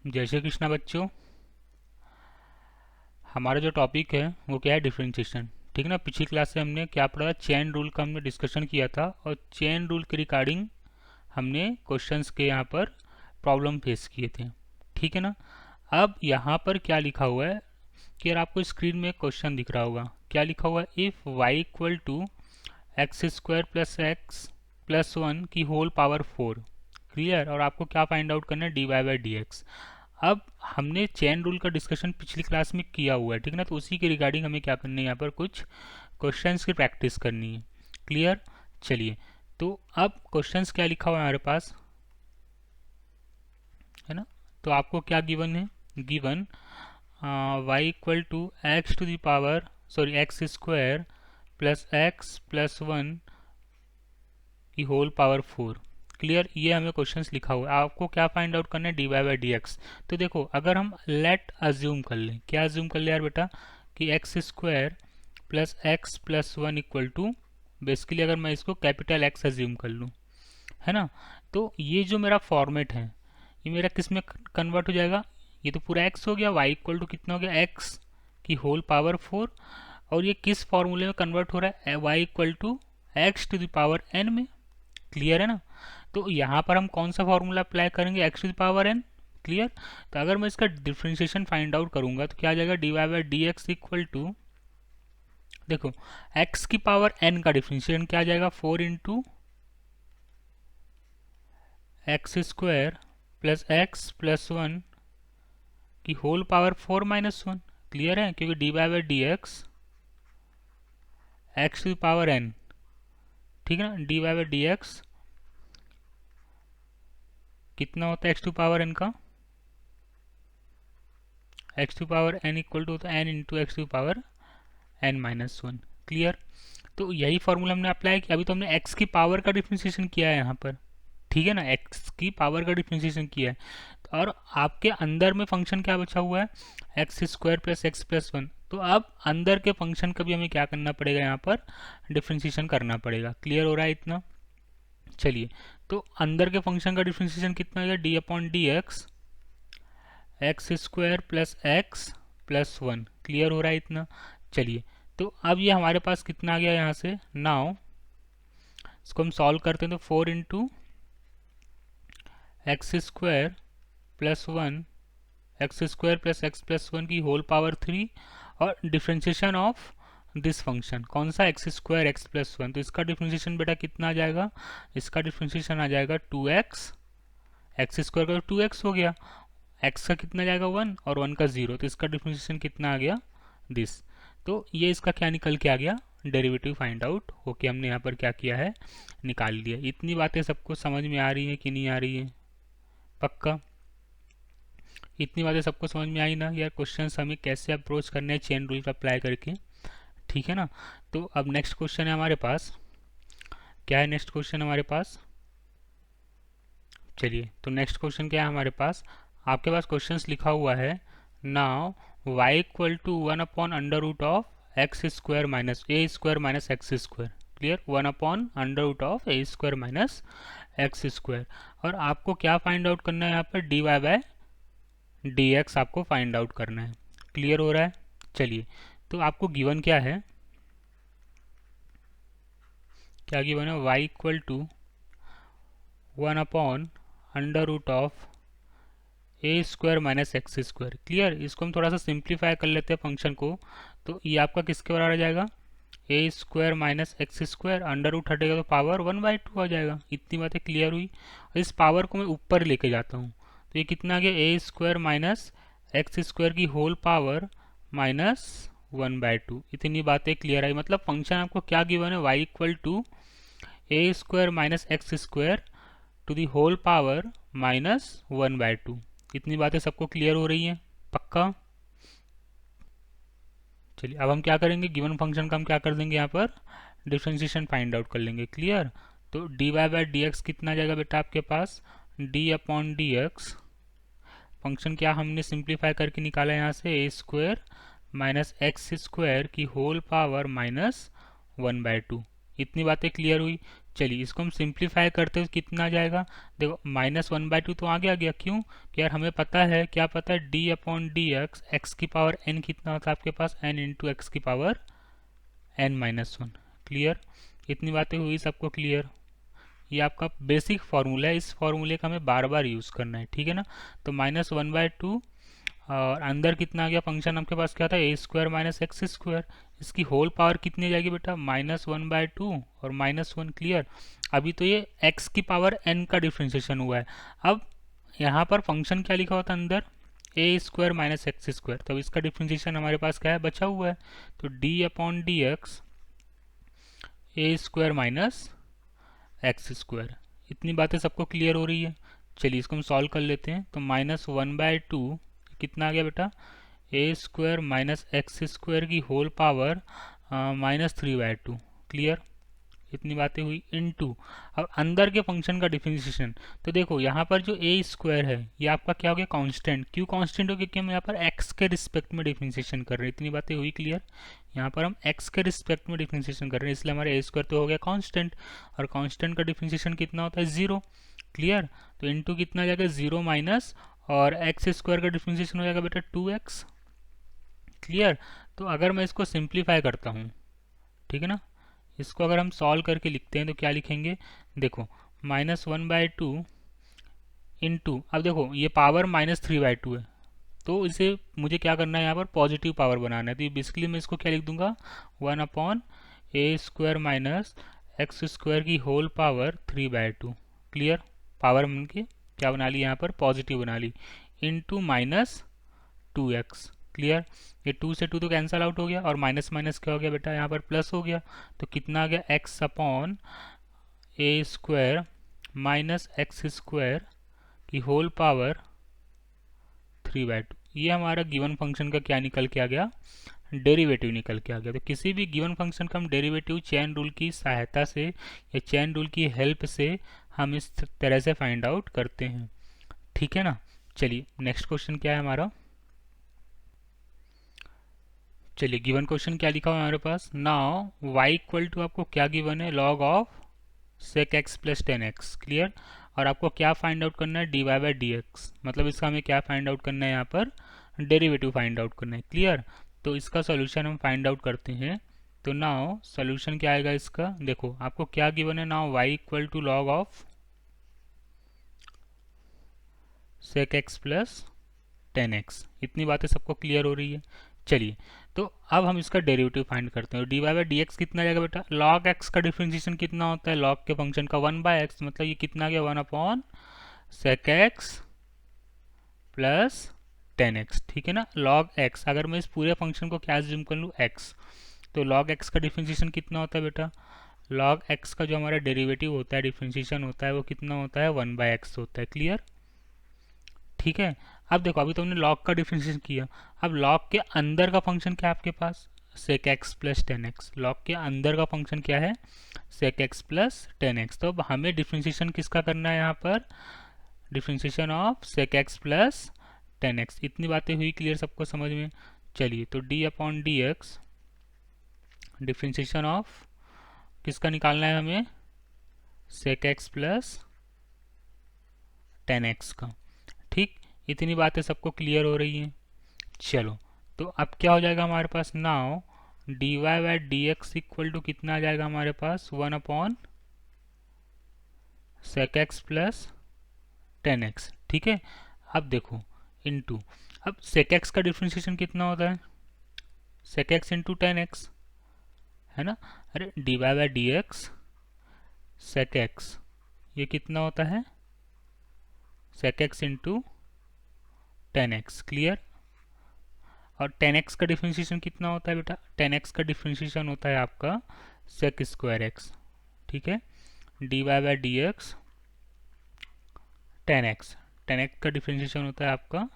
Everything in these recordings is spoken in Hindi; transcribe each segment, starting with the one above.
जय श्री कृष्णा बच्चों। हमारा जो टॉपिक है वो क्या है, डिफरेंशिएशन। ठीक है ना। पिछली क्लास से हमने क्या पढ़ा था, चेन रूल का हमने डिस्कशन किया था और चेन रूल के रिगार्डिंग हमने क्वेश्चंस के यहाँ पर प्रॉब्लम फेस किए थे। ठीक है ना। अब यहाँ पर क्या लिखा हुआ है कि यार आपको स्क्रीन में क्वेश्चन दिख रहा होगा। क्या लिखा हुआ है, if y equal to x square plus x plus one की होल पावर 4। क्लियर। और आपको क्या फाइंड आउट करना है, d Y by D x. अब हमने चेन रूल का डिस्कशन पिछली क्लास में किया हुआ है, ठीक है ना। तो उसी के रिगार्डिंग हमें क्या करना है, यहाँ पर कुछ क्वेश्चंस की प्रैक्टिस करनी है। क्लियर। चलिए, तो अब क्वेश्चंस क्या लिखा हुआ है हमारे पास, है ना। तो आपको क्या गिवन है, given y equal to x to the power x square plus x plus one की होल पावर 4। क्लियर। ये हमें क्वेश्चंस लिखा हुआ है। आपको क्या फाइंड आउट करना है, d Y by D x. तो देखो, अगर हम लेट अज्यूम कर लें, क्या अज्यूम कर ले यार बेटा, कि x square plus x plus one equal to, basically अगर मैं इसको कैपिटल एक्स अज्यूम कर लूँ, है ना। तो ये जो मेरा फॉर्मेट है ये मेरा किस में कन्वर्ट हो जाएगा, ये तो पूरा एक्स हो गया, वाई इक्वल टू कितना हो गया, एक्स की होल पावर 4। और ये किस फॉर्मूले में कन्वर्ट हो रहा है, y equal to x to the power n में। क्लियर है ना। तो यहाँ पर हम कौन सा फॉर्मूला अप्लाई करेंगे, x to the power n. Clear. तो अगर मैं इसका डिफ्रेंशिएशन फाइंड आउट करूंगा तो क्या आ जाएगा, D Y by D X equal to, देखो एक्स की पावर एन का डिफ्रेंशिएशन क्या आ जाएगा, 4 into X square plus x plus one की whole power 4 minus one. Clear है, क्योंकि D Y by D X to the power N, ठीक है ना। D Y by D X कितना होता है, एक्स टू पावर एन का, X to power N equal to होता है n into x to power n minus one. Clear. तो यही फॉर्मूला हमने अप्लाई किया। अभी तो हमने एक्स की पावर का डिफ्रेंशिएशन किया है यहाँ पर, ठीक है ना, एक्स की पावर का डिफ्रेंशिएशन किया है। और आपके अंदर में फंक्शन क्या बचा हुआ है, x square plus x plus one. तो अब अंदर के फंक्शन का भी हमें क्या करना पड़ेगा, यहाँ पर डिफ्रेंशिएशन करना पड़ेगा। क्लियर हो रहा है इतना। चलिए, तो अंदर के फंक्शन का डिफ्रेंशिएशन कितना है, D upon D x x square plus x plus one. Clear हो रहा है इतना। चलिए, तो अब ये हमारे पास कितना आ गया यहाँ से, नाउ इसको हम सॉल्व करते हैं। तो 4 into X square plus one, x square plus x plus one की होल पावर 3, और डिफ्रेंशिएशन ऑफ दिस फंक्शन कौन सा, x square x plus one. तो इसका डिफ्रेंशिएशन बेटा कितना आ जाएगा, इसका डिफ्रेंशिएशन आ जाएगा 2x, एक्स स्क्वायर का 2x हो गया, एक्स का कितना जाएगा 1 और 1 का 0। तो इसका डिफ्रेंशिएशन कितना आ गया, दिस। तो ये इसका क्या निकल के आ गया, डेरिवेटिव फाइंड आउट होके हमने यहाँ पर क्या किया है, निकाल लिया। इतनी बातें सबको समझ में आ रही है कि नहीं आ रही है, पक्का। इतनी बातें सबको समझ में आई ना यार, क्वेश्चंस हमें कैसे अप्रोच करने हैं चेन रूल का अप्लाई करके, ठीक है ना। तो अब नेक्स्ट क्वेश्चन है हमारे पास, क्या है नेक्स्ट क्वेश्चन हमारे पास। चलिए, तो नेक्स्ट क्वेश्चन क्या है हमारे पास, आपके पास क्वेश्चंस लिखा हुआ है, now y equal to 1 upon under root of x square minus a square minus x square. Clear. 1 upon under root of a square minus x square. और आपको क्या फाइंड आउट करना है, यहाँ पर d y by d x आपको फाइंड आउट करना है। क्लियर हो रहा है। चलिए, तो आपको गिवन क्या है, क्या गिवन है, y equal to 1 upon under root of a square minus x square. Clear. इसको हम थोड़ा सा सिंप्लीफाई कर लेते हैं फंक्शन को। तो ये आपका किसके बराबर आ जाएगा, A square minus x square, under root हटेगा तो पावर 1/2 आ जाएगा। इतनी बातें क्लियर हुई। और इस पावर को मैं ऊपर लेके जाता हूँ तो ये कितना आ गया, ए स्क्वायर माइनस एक्स स्क्वायर की होल पावर माइनस 1/2। इतनी बातें क्लियर आई। मतलब फंक्शन आपको क्या गिवन है, y equal to a square minus x square to the whole power minus 1/2। इतनी बातें सबको क्लियर हो रही हैं, पक्का। चलिए, अब हम क्या करेंगे, गिवन फंक्शन का हम क्या कर देंगे, यहाँ पर डिफ्रेंशिएशन फाइंड आउट कर लेंगे। क्लियर। तो D Y by D X कितना आ जाएगा बेटा आपके पास, D upon D X, function क्या हमने सिंप्लीफाई करके निकाला यहाँ से, A square minus x square की होल पावर माइनस 1/2। इतनी बातें क्लियर हुई। चलिए इसको हम सिंप्लीफाई करते हैं तो कितना आ जाएगा, देखो -1/2 तो आगे आ गया, क्यों कि यार हमें पता है, क्या पता है, d upon D x, x की पावर n कितना होता है आपके पास, n इंटू एक्स की पावर n-1। क्लियर, इतनी बातें हुई सबको क्लियर। ये आपका बेसिक फार्मूला है, इस फार्मूले का हमें बार बार यूज़ करना है, ठीक है ना। तो -1/2 और अंदर कितना आ गया, फंक्शन आपके पास क्या था, a² माइनस एक्स स्क्वायर, इसकी होल पावर कितनी जाएगी बेटा, -1/2 और -1। क्लियर, अभी तो ये x की पावर n का डिफ्रेंशिएशन हुआ है। अब यहाँ पर फंक्शन क्या लिखा होता है अंदर, a² माइनस एक्स स्क्वायर, तो इसका डिफ्रेंशिएशन हमारे पास क्या है, बचा हुआ है, तो d upon D x a² minus x square. इतनी बातें सबको क्लियर हो रही है। चलिए इसको हम सॉल्व कर लेते हैं, तो -1/2 कितना आ गया बेटा, a² माइनस एक्स स्क्वायर की होल पावर -3/2। क्लियर, इतनी बातें हुई, इनटू अब अंदर के फंक्शन का डिफरेंशिएशन। तो देखो यहाँ पर जो a² है ये आपका क्या हो गया, कांस्टेंट। क्यों कांस्टेंट हो, क्योंकि हम यहाँ पर x के रिस्पेक्ट में डिफरेंशिएशन कर रहे हैं। इतनी बातें हुई क्लियर, यहाँ पर हम x के रिस्पेक्ट में डिफरेंशिएशन कर रहे हैं, इसलिए हमारे a² तो हो गया कांस्टेंट, और कांस्टेंट का डिफरेंशिएशन कितना होता है, 0। क्लियर, तो इनटू कितना आ जाएगा, 0 माइनस, और x² का डिफरेंशिएशन हो जाएगा बेटा 2x। क्लियर, तो अगर मैं इसको सिंप्लीफाई करता हूँ, ठीक है ना, इसको अगर हम सॉल्व करके लिखते हैं तो क्या लिखेंगे, देखो -1/2 इंटू, अब देखो ये पावर -3/2 है, तो इसे मुझे क्या करना है, यहाँ पर पॉजिटिव पावर बनाना है, तो ये बेसिकली मैं इसको क्या लिख दूंगा, 1/a² माइनस एक्स स्क्वायर की होल पावर 3/2। क्लियर, पावर मन के क्या बना ली, यहाँ पर पॉजिटिव बना ली, इंटू -2x। क्लियर, ये 2 से 2 तो कैंसल आउट हो गया, और माइनस माइनस क्या हो गया बेटा, यहाँ पर प्लस हो गया, तो कितना आ गया, x upon a² minus x square की होल पावर 3/2। ये हमारा गिवन फंक्शन का क्या निकल के आ गया, डेरिवेटिव निकल के आ गया। तो किसी भी गिवन फंक्शन का हम डेरिवेटिव चेन रूल की सहायता से या चेन रूल की हेल्प से हम इस तरह से फाइंड आउट करते हैं, ठीक है ना। चलिए नेक्स्ट क्वेश्चन क्या है हमारा, चलिए गिवन क्वेश्चन क्या लिखा हुआ है हमारे पास, नाउ y इक्वल टू आपको क्या गिवन है, log of sec x plus 10x। Clear, और आपको क्या फाइंड आउट करना है, dy/dx, मतलब इसका हमें क्या फाइंड आउट करना है, यहाँ पर डेरिवेटिव फाइंड आउट करना है। क्लियर, तो इसका सोल्यूशन हम फाइंड आउट करते हैं। तो नाउ सोल्यूशन क्या आएगा इसका, देखो आपको क्या गिवन है, now y equal to log of sec x plus 10x। इतनी बातें सबको क्लियर हो रही है। चलिए तो अब हम इसका डेरिवेटिव फाइंड करते हैं। dy/dx कितना आ जाएगा बेटा, log x का डिफरेंशिएशन कितना होता है, log के फंक्शन का 1/x, मतलब ये कितना आ गया, 1/sec x प्लस 10x। ठीक है ना, log x, अगर मैं इस पूरे फंक्शन को क्या एज्यूम कर लूँ, x, तो log x का डिफरेंशिएशन कितना होता है बेटा, log x का जो हमारा डेरिवेटिव होता है, डिफरेंशिएशन होता है, वो कितना होता है, 1/x होता है। क्लियर, ठीक है। अब देखो अभी तो हमने लॉग का डिफरेंशिएशन किया, अब लॉग के अंदर का फंक्शन क्या है आपके पास, sec x plus 10x। Log के अंदर का फंक्शन क्या है, sec x प्लस 10x। तो अब हमें डिफरेंशिएशन किसका करना है, यहाँ पर differentiation of sec x plus 10x। इतनी बातें हुई क्लियर सबको समझ में। चलिए तो d/dx डिफरेंशिएशन ऑफ किसका निकालना है हमें, sec x प्लस 10x का। ठीक, इतनी बातें सबको क्लियर हो रही हैं। चलो तो अब क्या हो जाएगा हमारे पास, नाउ dy/dx इक्वल टू कितना आ जाएगा हमारे पास, 1/sec x प्लस 10x। ठीक है, अब देखो इनटू, अब sec x का डिफरेंशिएशन कितना होता है, sec x इंटू 10x, है ना। अरे dy/dx sec x, ये कितना होता है, sec x into 10x। Clear, और 10x का डिफरेंशिएशन कितना होता है बेटा, 10x का डिफरेंशिएशन होता है आपका sec स्क्वायर x। ठीक है, dy/dx 10x, 10x का डिफरेंशिएशन होता है आपका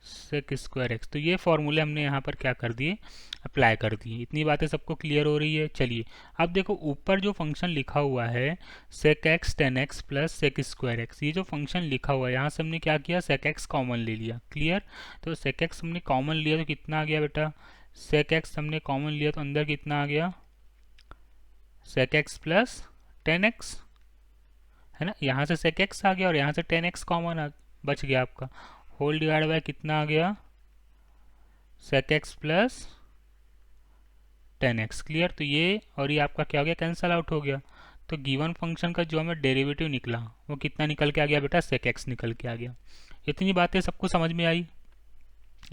sec स्क्वायर x। तो ये फॉर्मूले हमने यहाँ पर क्या कर दिए, अप्लाई कर दिए। इतनी बातें सबको क्लियर हो रही है। चलिए अब देखो ऊपर जो फंक्शन लिखा हुआ है sec x 10x plus sec square x, ये जो फंक्शन लिखा हुआ है यहाँ से हमने क्या किया, sec x कॉमन ले लिया। क्लियर, तो sec x हमने कॉमन लिया तो कितना आ गया बेटा, sec x हमने कॉमन लिया तो अंदर कितना आ गया, sec x प्लस 10x है ना, यहाँ से sec x आ गया और यहाँ से 10x कॉमन बच गया आपका, होल डिवाइड बाय कितना आ गया, sec x plus 10x। Clear. तो ये और ये आपका क्या हो गया, कैंसल आउट हो गया। तो गिवन फंक्शन का जो हमें डेरिवेटिव निकला वो कितना निकल के आ गया बेटा, sec x निकल के आ गया। इतनी बातें सबको समझ में आई।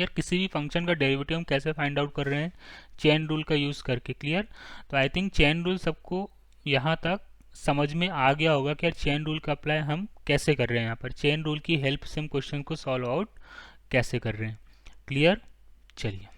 यार किसी भी फंक्शन का डेरिवेटिव हम कैसे फाइंड आउट कर रहे हैं, चेन रूल का यूज़ करके। क्लियर। तो आई थिंक चेन रूल सबको यहाँ तक समझ में आ गया होगा कि यार चेन रूल का अप्लाई हम कैसे कर रहे हैं, यहाँ पर चेन रूल की हेल्प से हम क्वेश्चन को सॉल्व आउट कैसे कर रहे हैं। क्लियर। चलिए